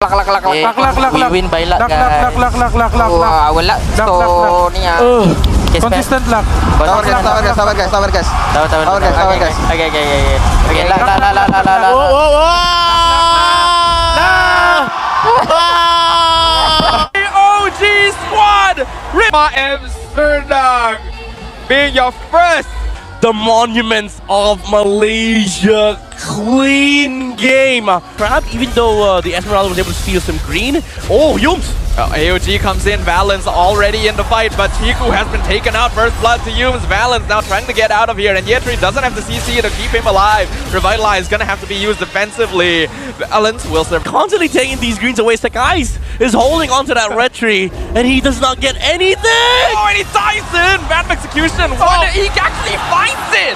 We win by luck, guys. Wala. So, niya. Consistent luck. Sabar guys. Okay, la. OG squad! Rima Amsterdam being your first. The monuments of Malaysia. Clean game. Kramm, even though the Esmeralda was able to steal some green. Oh, Yums! AOG comes in, Valens already in the fight, but Chiku has been taken out. First blood to Yums. Valens now trying to get out of here, and Yetri doesn't have the CC to keep him alive. Revitalize gonna have to be used defensively. Valens will serve. Constantly taking these greens away. Sakai's is holding onto that red tree, and he does not get anything! Oh, and he dies in! Random execution. What? He actually finds it!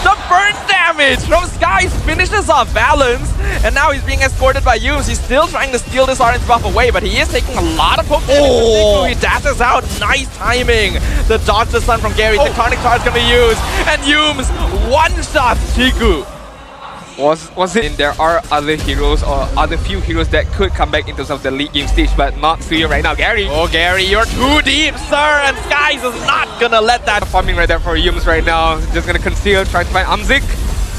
The burn damage from Skies finishes off Valens, and now he's being escorted by Yums. He's still trying to steal this orange buff away, but he is taking a lot of poke damage. He dashes out. Nice timing. The dodge the sun from Gary. The Tectonic Charge gonna be used, and Yums one-shots Chiku. Was it? There are other heroes or other few heroes that could come back in terms of the league game stage, but not Suya right now. Gary. Oh, Gary, you're too deep, sir, and Skies is not gonna let that. Farming right there for Yums right now. Just gonna conceal, trying to find Amzik.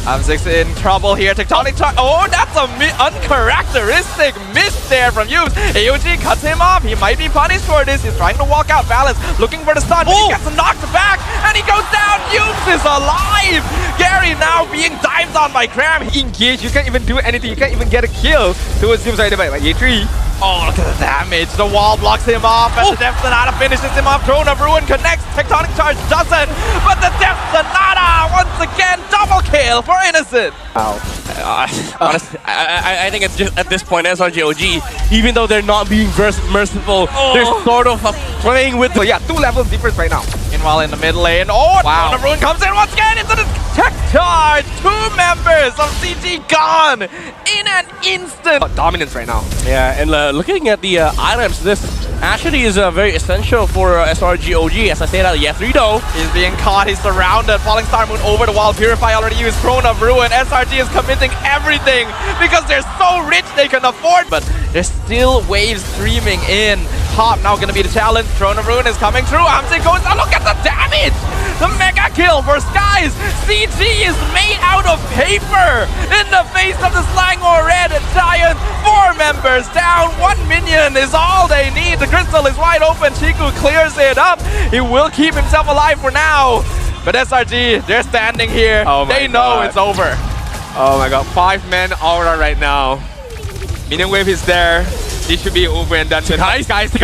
Amzik's in trouble here. Tectonic Charge. Oh, that's a uncharacteristic miss there from Yums. AOG cuts him off. He might be punished for this. He's trying to walk out. Valens looking for the stun. He gets knocked back, and he goes down. Yums is alive. Gary now being dived on by Kramm. Engage. You can't even do anything. You can't even get a kill towards Yums right there. Like A3. Oh, look at the damage. The wall blocks him off, and the Depth Sonata finishes him off. Throne of Ruin connects. Tectonic Charge doesn't, but the Depth Sonata once again double kill for Innocent. Wow. Honestly, I think at this point, SRGOG, even though they're not being merciful, they're sort of playing with. So yeah, 2 levels difference right now. Meanwhile, in the mid lane, wow. Throne of Ruin comes in once again into the Tech Charge. 2 members of CG gone in an instant. Dominance right now. Yeah, and looking at the items, this actually is very essential for SRGOG. As I say that, Yetri though. He's being caught, he's surrounded. Falling Star Moon over the wall. Purify already used. Throne of Ruin. SRG is committing everything because they're so rich they can afford. But there's still waves streaming in. Hop now gonna be the challenge. Throne of Ruin is coming through. Amzik goes, oh, look at the damage! The mega kill for Skies. CG is made out of paper in the face of the Slangor Red Giant. 4 members down. 1 minion is all they need. The crystal is wide open. Chiku clears it up. He will keep himself alive for now. But SRG, they're standing here. Oh they know it's over. Oh my god, 5-man aura right now. Minion wave is there. This should be over and done. Guys, he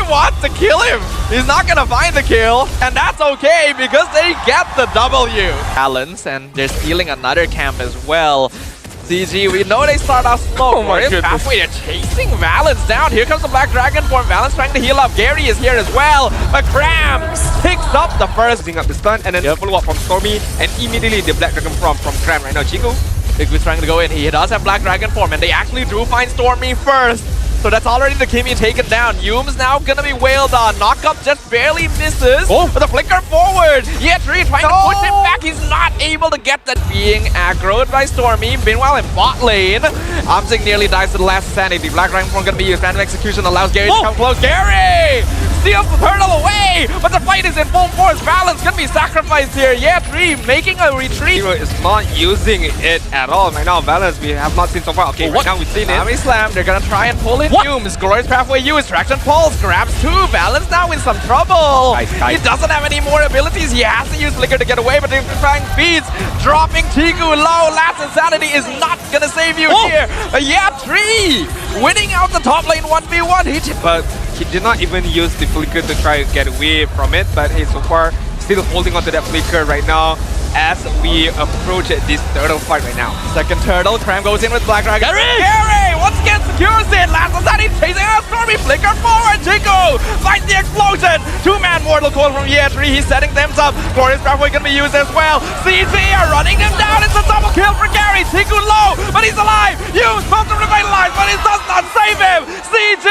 wants to kill him. He's not gonna find the kill, and that's okay because they get the W. Balance, and they're stealing another camp as well. CG, we know they start off slow. Oh my goodness. Halfway, they're chasing Valens down. Here comes the Black Dragon form. Valens trying to heal up. Gary is here as well. But Kramm picks up the first. Using up the stun, and then follow up from Stormy, and immediately the Black Dragon form from Kramm right now. Chiku. Bigwoo's trying to go in. He does have Black Dragon form, and they actually do find Stormy first. So that's already the Kimi taken down. Yums now gonna be wailed on. Knock up just barely misses. But the flicker forward. Yetri trying to push him back. He's not able to get that. Being aggroed by Stormy. Meanwhile in bot lane, Amzik nearly dies to the last sanity. Black Dragon form gonna be used. Random execution allows Gary to come close. Gary steals the turtle away, but the fight is in full force. Valens gonna be sacrificed here. Yetri making a retreat. Hero is not using it at all right now. Valens we have not seen so far. Okay, right now we've seen it. Army Slam. They're gonna try and pull in. Yums, Glorious Pathway used, Traction Pulse, grabs 2, Valens now in some trouble. He doesn't have any more abilities, he has to use Flicker to get away, but they're trying feeds, dropping Chiku low, Last Insanity is not gonna save you here. Yetri, winning out the top lane 1v1, but he did not even use the Flicker to try to get away from it, but he's so far still holding on to that Flicker right now as we approach this turtle fight right now. Second turtle, Kramm goes in with Black Dragon. Gary once again secures it. Last Society chasing out Stormy. Flicker forward. Chico finds the explosion. 2-man Mortal Coil from Yetri. He's setting them up. Glorious Pathway gonna be used as well. CG are running them down. It's a double kill for Gary. Chico low, but he's alive. Use both to revitalize, but it does not save him. CG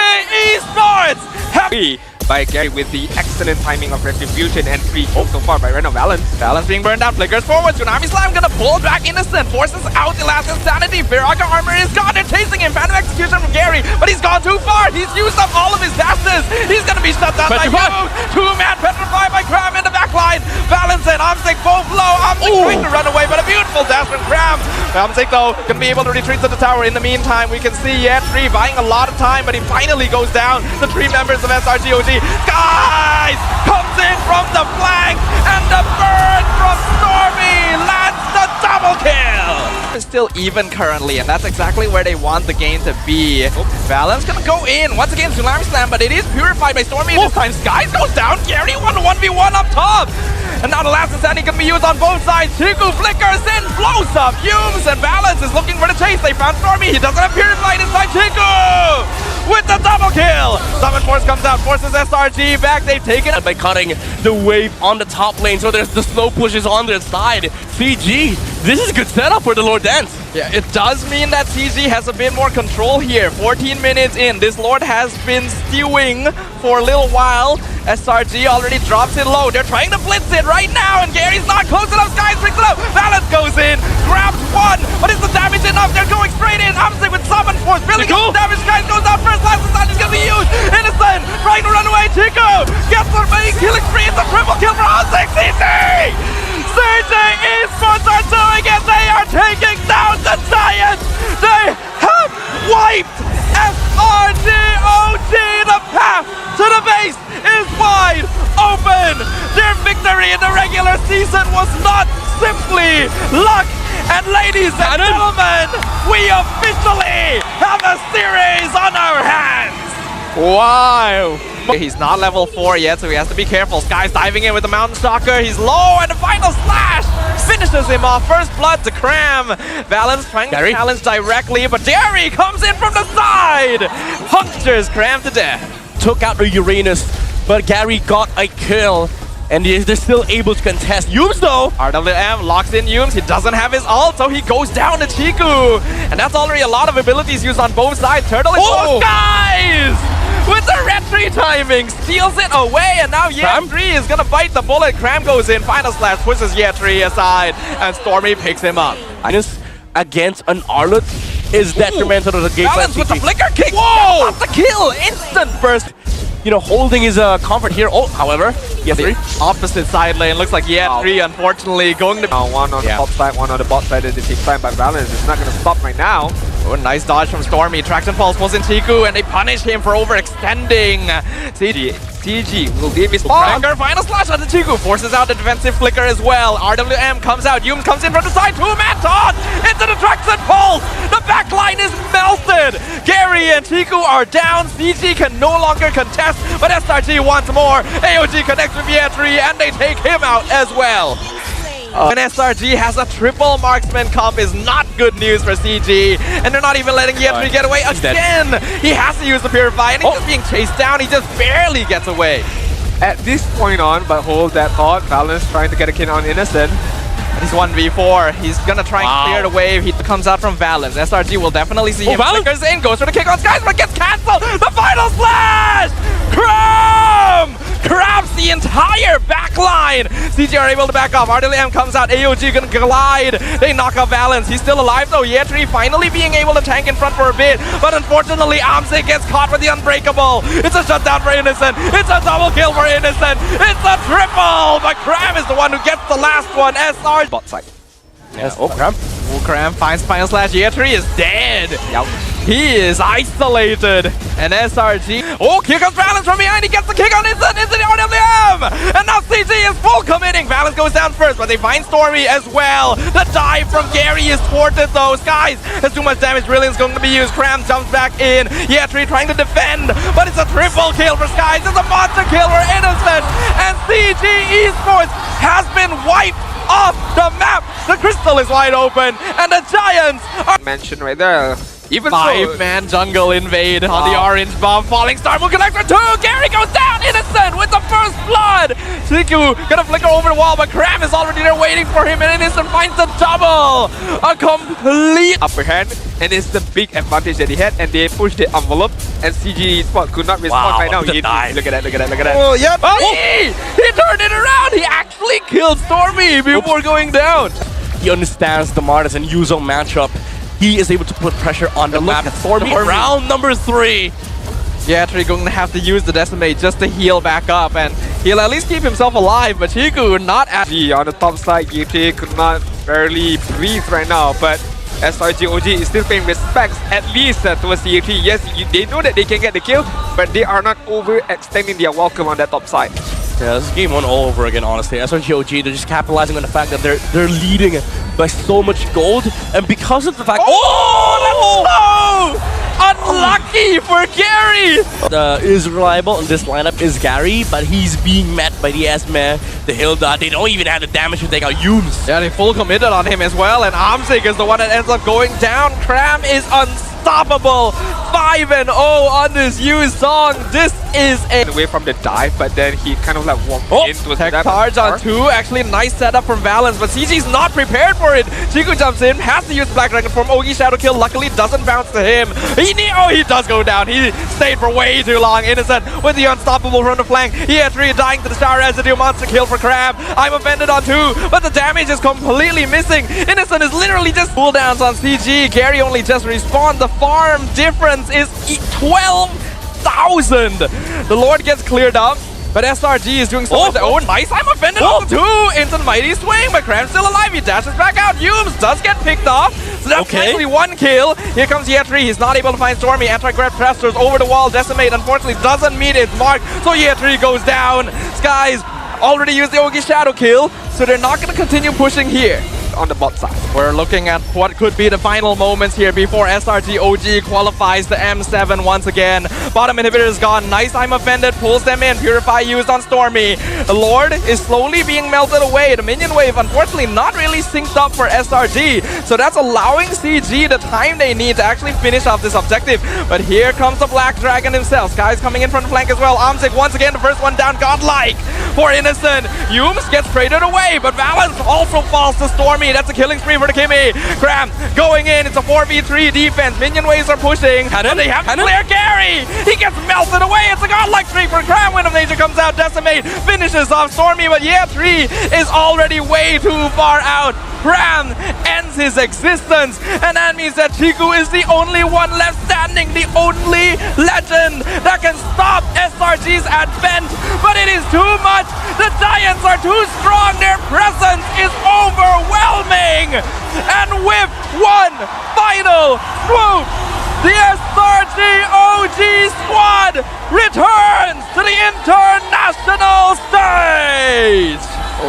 Esports happy by by Gary with the excellent timing of Retribution and 3 kills so far by Reno Valens. Valens being burned down, flickers forward, Tsunami Slam gonna pull back Innocent, forces out the last Insanity, Firaka armor is gone, they're chasing him, Phantom Execution from Gary, but he's gone too far, he's used up all of his dashes, he's gonna be shut down by Young, 2-man petrified by Kramm in the backline, Valens and Amsik both low, Amsik trying to run away, but a beautiful dash from Kramm. Amsik though, gonna be able to retreat to the tower. In the meantime, we can see Yetri buying a lot of time, but he finally goes down. The 3 members of SRGOG. Guys! Comes in from the flank, and the burn from Stormy lands the double kill! It's still even currently, and that's exactly where they want the game to be. Valens gonna go in. Once again, Tsunami Slam, but it is purified by Stormy this time. Skies goes down. Gary 1v1 up top. And now the last Insanity can be used on both sides. Chiku flickers in, blows up Humes, and Valens is looking for the chase. They found Stormy. He doesn't have Purified inside Chiku with the double kill. Summon Force comes out, forces SRG back. They've taken it by cutting the wave on the top lane, so there's the slow pushes on their side. CG, this is a good setup for the Lord Dance. Yeah, it does mean that CG has a bit more control here. 14 minutes in, this Lord has been stewing for a little while. SRG already drops it low. They're trying to blitz it right now, and Gary's not close enough. Skies picks it up. Valens goes in, grabs one, but is the damage enough? They're going straight in. Amsik with Summon Force, building up damage. Skies goes out first. Last Insanity is going to be used. Innocent trying to run away. Chico gets the main killing spree. It's a triple kill for Amsik. CG Esports are doing it. They are taking down the Giants. They have wiped SRGOG. The path to the base is wide open. Their victory in the regular season was not simply luck. And ladies and gentlemen, we officially have a series on our hands. Wow. He's not level 4 yet, so he has to be careful. Sky's diving in with the Mountain Stalker. He's low, and the final slash finishes him off. First blood to Kramm. Valens trying to challenge directly, but Gary comes in from the side. Punctures Kramm to death. Took out the Uranus, but Gary got a kill. And they're still able to contest. Yumes though! RWM locks in Yumes. He doesn't have his ult, so he goes down to Chiku. And that's already a lot of abilities used on both sides. Turtle is Skies! With the retry timing, steals it away, and now Yetri is gonna bite the bullet. Kramm goes in, final slash pushes Yetri aside, and Stormy picks him up. Against an Arlet is detrimental to the game. Valens with the flicker kick! Whoa! That's the kill! Instant burst! You know, holding his comfort here. Oh, however, Yetri. Opposite side lane. Looks like Yetri, unfortunately, going to... One on the top side, one on the bot side. It takes time by Valens. It's not going to stop right now. Oh, nice dodge from Stormy. Traction Pulse was in Chiku, and they punish him for overextending. CG will give his flicker. Final slash on the Chiku. Forces out the defensive flicker as well. RWM comes out. Yumes comes in from the side. 2-man toss into the Traction Pulse. The backline is melted. Gary and Chiku are down. CG can no longer contest, but SRG wants more. AOG connects with Yetri, and they take him out as well. When SRG has a triple marksman comp is not good news for CG, and they're not even letting Yetri get away again. He has to use the Purify, and he's just being chased down. He just barely gets away. At this point on, but hold that thought, Valens trying to get a kill on Innocent. He's 1v4. He's gonna try and clear the wave. He comes out from Valens. SRG will definitely see him. Flickers in, goes for the kick on Skies, but gets cancelled. The final slash! Kramm! Grabs the entire backline. CG are able to back off. RWM comes out. AOG gonna glide. They knock out Valens. He's still alive though. Yetri finally being able to tank in front for a bit, but unfortunately Amsik gets caught with the unbreakable. It's a shutdown for Innocent. It's a double kill for Innocent. It's a triple, but Kramm is the one who gets the last one. SR bot side. Yes. Oh, Kramm. Kramm finds final slash. Yetri is dead. He is isolated. And SRG. Oh, here comes Valens from behind. He gets the kick on Instant. It's the RWM. And now CG is full committing. Valens goes down first, but they find Stormy as well. The dive from Gary is thwarted though. Skies has too much damage. Brilliant's going to be used. Kramm jumps back in. Yetri trying to defend, but it's a triple kill for Skies. It's a monster kill for Innocent. And CG Esports has been wiped off the map. The crystal is wide open, and the Giants are mentioned right there. Even so, 5-man jungle invade on the orange bomb. Falling star move connector 2. Gary goes down. Innocent with the first blood. Shiku gonna flicker over the wall, but Kramm is already there waiting for him, and Innocent finds the double. A complete upper hand, and it's the big advantage that he had, and they pushed the envelope, and CG Esports could not respond right now. the dive. Look at that, look at that, look at that. Oh, yep. He turned it around. He actually killed Stormy before going down. He understands the Martis and Yuzo matchup. He is able to put pressure on the map. Stormy, round number 3. Yeah, Tree going to have to use the Decimate just to heal back up, and he'll at least keep himself alive, but Chiku not at... On the top side, GT could not barely breathe right now, but SRG OG is still paying respects at least towards CAT. Yes, they know that they can get the kill, but they are not overextending their welcome on that top side. Yeah, this is game 1 all over again, honestly. SRG OG, they're just capitalizing on the fact that they're leading by so much gold, and because of the fact... Oh, that's so unlucky for Gary! Is reliable in this lineup is Gary, but he's being met by the Esme, the Hilda. They don't even have the damage to take out Yumes. Yeah, they full committed on him as well, and Amsik is the one that ends up going down. Kramm is unstoppable. 5-0 on this Yu song. This is away from the dive, but then he kind of like walked into tech that charge on 2. Actually, nice setup from Valence, but CG's not prepared for it. Chiku jumps in, has to use Black Dragon form. Ogi Shadow Kill luckily doesn't bounce to him. He does go down. He stayed for way too long. Innocent with the unstoppable from the flank. He had 3 dying to the star residue. Monster kill for Kramm. I'm offended on 2, but the damage is completely missing. Innocent is literally just cooldowns on CG. Gary only just respawned. The farm difference is 12,000. The Lord gets cleared up, but SRG is doing so much. Oh, nice. I'm offended on the 2. Into the mighty swing, but Kramm's still alive. He dashes back out. Yumes does get picked off. So that's actually 1 kill. Here comes Yetri. He's not able to find Stormy. Anti-grab pressures over the wall. Decimate unfortunately doesn't meet its mark. So Yetri goes down. Skies already used the Ogi Shadow kill, so they're not going to continue pushing here. On the bot side, we're looking at what could be the final moments here before SRG OG qualifies the M7 once again. Bottom inhibitor is gone. Nice, I'm offended. Pulls them in. Purify used on Stormy. The Lord is slowly being melted away. The minion wave, unfortunately, not really synced up for SRG. So that's allowing CG the time they need to actually finish off this objective. But here comes the Black Dragon himself. Sky's coming in from the flank as well. Amsik once again, the first one down. Godlike for Innocent. Yumes gets traded away, but Valence also falls to Stormy. That's a killing spree for the Kimmy. Kramm going in. It's a 4v3 defense. Minion waves are pushing. And they have to clear Gary. He gets melted away. It's a godlike streak for Kramm. Wind of Nature comes out. Decimate finishes off Stormy, but yeah, 3 is already way too far out. Kramm ends his existence, and that means that Chiku is the only one left standing, the only legend that can stop SRG's advent. But it is too much. The Giants are too strong. Their presence is overwhelming. And with one final swoop, the SRG OG squad returns to the international stage.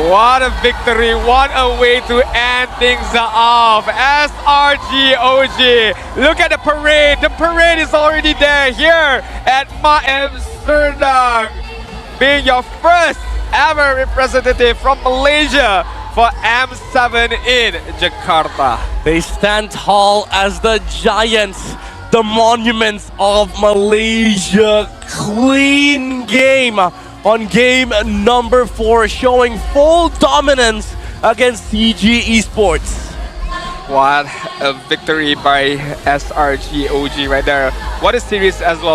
What a victory, what a way to end things off. SRG OG, look at the parade is already there here at Ma-M Serdang, being your first ever representative from Malaysia for M7 in Jakarta. They stand tall as the giants, the monuments of Malaysia. Clean game on game number 4, showing full dominance against CG Esports. What a victory by SRG OG right there. What a series as well.